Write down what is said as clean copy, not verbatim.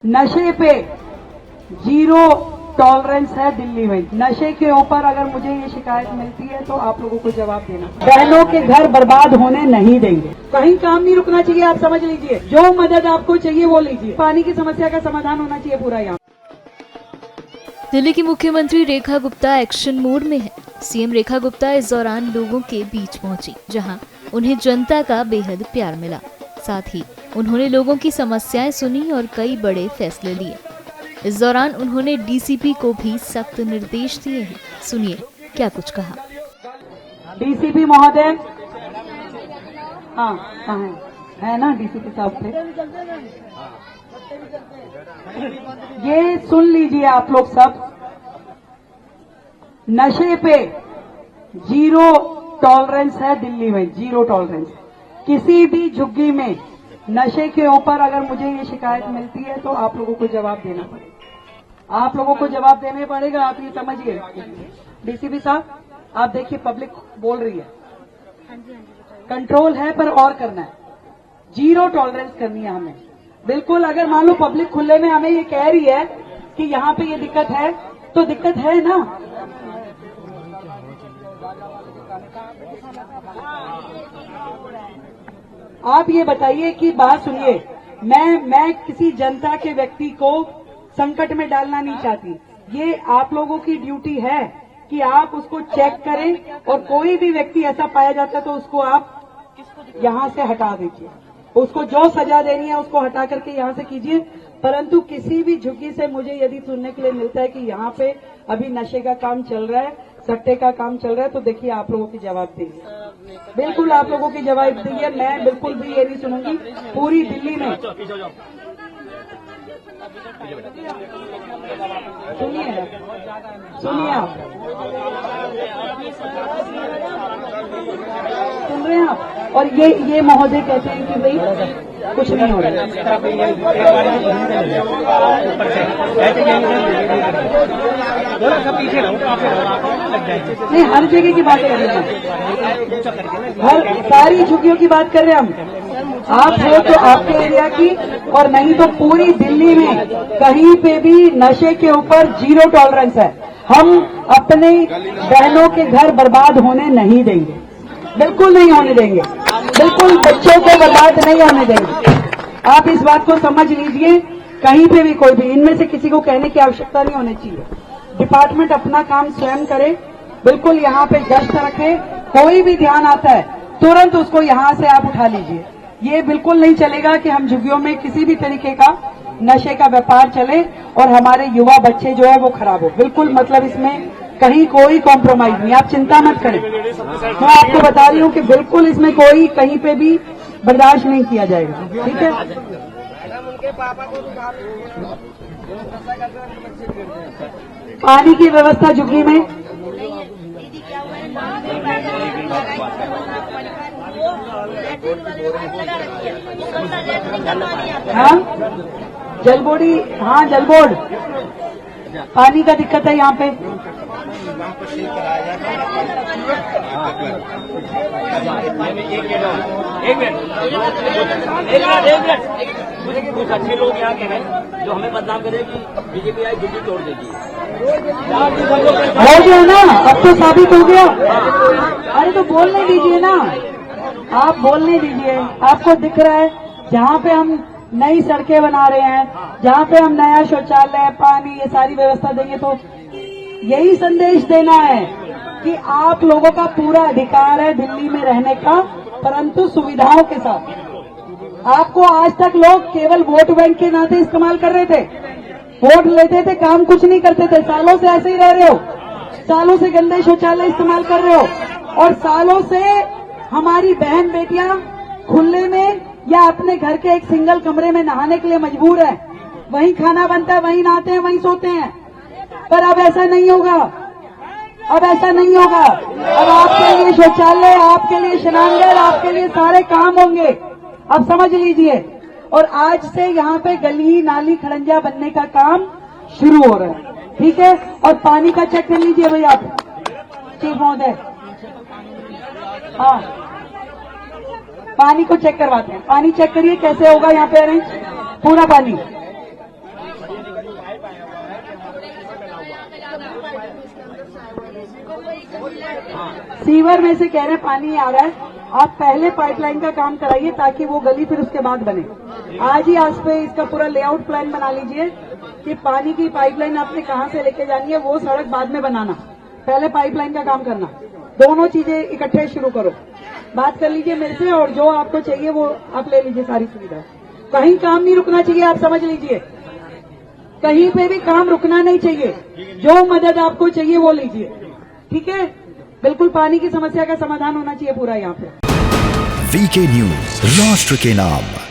नशे पे zero tolerance है दिल्ली में। नशे के ऊपर अगर मुझे ये शिकायत मिलती है तो आप लोगों को जवाब देना। बहनों के घर बर्बाद होने नहीं देंगे। कहीं काम नहीं रुकना चाहिए, आप समझ लीजिए। जो मदद आपको चाहिए वो लीजिए। पानी की समस्या का समाधान होना चाहिए पूरा यहाँ। दिल्ली की मुख्यमंत्री रेखा गुप्ता एक्शन मोड में है। सीएम रेखा गुप्ता इस दौरान लोगों के बीच पहुंची, जहां उन्हें जनता का बेहद प्यार मिला। साथ ही उन्होंने लोगों की समस्याएं सुनी और कई बड़े फैसले लिए। इस दौरान उन्होंने डीसीपी को भी सख्त निर्देश दिए हैं। सुनिए क्या कुछ कहा। डीसीपी महोदय, हाँ कहाँ है ना डीसीपी साहब थे। ये सुन लीजिए आप लोग सब, नशे पे जीरो टॉलरेंस है दिल्ली में, जीरो टॉलरेंस। किसी भी झुग्गी में नशे के ऊपर अगर मुझे ये शिकायत मिलती है तो आप लोगों को जवाब देना पड़ेगा। आप लोगों को जवाब देने पड़ेगा, आप ये समझिए। डीसीपी साहब, आप देखिए पब्लिक बोल रही है, कंट्रोल है पर और करना है, जीरो टॉलरेंस करनी है हमें। बिल्कुल, अगर मान लो पब्लिक खुले में हमें ये कह रही है कि यहाँ पे ये दिक्कत है, तो दिक्कत है ना। आप ये बताइए कि बात सुनिए, मैं किसी जनता के व्यक्ति को संकट में डालना नहीं चाहती। ये आप लोगों की ड्यूटी है कि आप उसको चेक करें और कोई भी व्यक्ति ऐसा पाया जाता है तो उसको आप यहाँ से हटा दीजिए। उसको जो सजा देनी है उसको हटा करके यहाँ से कीजिए। परंतु किसी भी झुग्गी से मुझे यदि सुनने के लिए मिलता है कि यहाँ पे अभी नशे का काम चल रहा है, सट्टे का काम चल रहा है, तो देखिए आप लोगों की जवाब देंगे। बिल्कुल आप लोगों की जवाब देंगे। मैं बिल्कुल भी ये नहीं सुनूंगी पूरी दिल्ली में। सुनिए सुनिए, आप सुन रहे हैं आप। और ये महोदय कहते हैं कि भाई कुछ नहीं हो रहा। नहीं, हर जगह की बात कर रहे हैं, हर सारी झुग्गियों की बात कर रहे हैं हम। आप हो तो आपके एरिया की, और नहीं तो पूरी दिल्ली में कहीं पे भी नशे के ऊपर जीरो टॉलरेंस है। हम अपने बहनों के घर बर्बाद होने नहीं देंगे, बिल्कुल नहीं होने देंगे। बिल्कुल बच्चों को बर्बाद नहीं होने देंगे। आप इस बात को समझ लीजिए। कहीं पे भी कोई भी, इनमें से किसी को कहने की आवश्यकता नहीं होनी चाहिए। डिपार्टमेंट अपना काम स्वयं करे। बिल्कुल यहाँ पे गश्त रखे, कोई भी ध्यान आता है तुरंत उसको यहाँ से आप उठा लीजिए। ये बिल्कुल नहीं चलेगा कि हम झुग्गियों में किसी भी तरीके का नशे का व्यापार चले और हमारे युवा बच्चे जो है वो खराब हो। बिल्कुल, मतलब इसमें कहीं कोई कॉम्प्रोमाइज नहीं, आप चिंता मत करें। मैं आपको बता रही हूँ कि बिल्कुल इसमें कोई कहीं पे भी बर्दाश्त नहीं किया जाएगा, ठीक है। पानी की व्यवस्था झुग्गी में हाँ, जल बोर्ड, हाँ जल बोर्ड, पानी का दिक्कत है यहाँ पे। एक मिनट, मुझे कुछ अच्छे लोग यहाँ के हैं जो हमें बदनाम करें कि बीजेपी आई झुग्गी तोड़ देगी। हो गया ना, अब तो साबित हो गया। अरे तो बोलने दीजिए ना, आप बोलने दीजिए। आपको दिख रहा है जहाँ पे हम नई सड़कें बना रहे हैं, जहाँ पे हम नया शौचालय, पानी, ये सारी व्यवस्था देंगे, तो यही संदेश देना है कि आप लोगों का पूरा अधिकार है दिल्ली में रहने का, परंतु सुविधाओं के साथ। आपको आज तक लोग केवल वोट बैंक के नाते इस्तेमाल कर रहे थे, वोट लेते थे, काम कुछ नहीं करते थे। सालों से ऐसे ही रह रहे हो, सालों से गंदे शौचालय इस्तेमाल कर रहे हो, और सालों से हमारी बहन बेटियां खुले में या अपने घर के एक सिंगल कमरे में नहाने के लिए मजबूर है। वहीं खाना बनता है, वहीं नहाते हैं, वहीं सोते हैं। पर अब ऐसा नहीं होगा, अब ऐसा नहीं होगा। अब आपके लिए शौचालय, आपके लिए स्नानघर, आपके लिए सारे काम होंगे। अब समझ लीजिए। और आज से यहाँ पे गली नाली खड़ंजा बनने का काम शुरू हो रहा है, ठीक है। और पानी का चेक कर लीजिए भाई आप, चीफ महोदय। हाँ, पानी को चेक करवाते हैं। पानी चेक करिए कैसे होगा यहाँ पे अरेंज, पूरा पानी सीवर में से कह रहे हैं पानी आ रहा है, आप पहले पाइपलाइन का काम कराइए ताकि वो गली फिर उसके बाद बने। आज ही आज पे इसका पूरा लेआउट प्लान बना लीजिए कि पानी की पाइपलाइन आपने कहाँ से लेके जानी है, वो सड़क बाद में बनाना, पहले पाइपलाइन का काम करना। दोनों चीजें इकट्ठे शुरू करो, बात कर लीजिए मेरे से, और जो आपको चाहिए वो आप ले लीजिए, सारी सुविधा। कहीं काम नहीं रुकना चाहिए, आप समझ लीजिए, कहीं पे भी काम रुकना नहीं चाहिए, जो मदद आपको चाहिए वो लीजिए, ठीक है। बिल्कुल पानी की समस्या का समाधान होना चाहिए पूरा यहाँ पे। वीके न्यूज, राष्ट्र के नाम।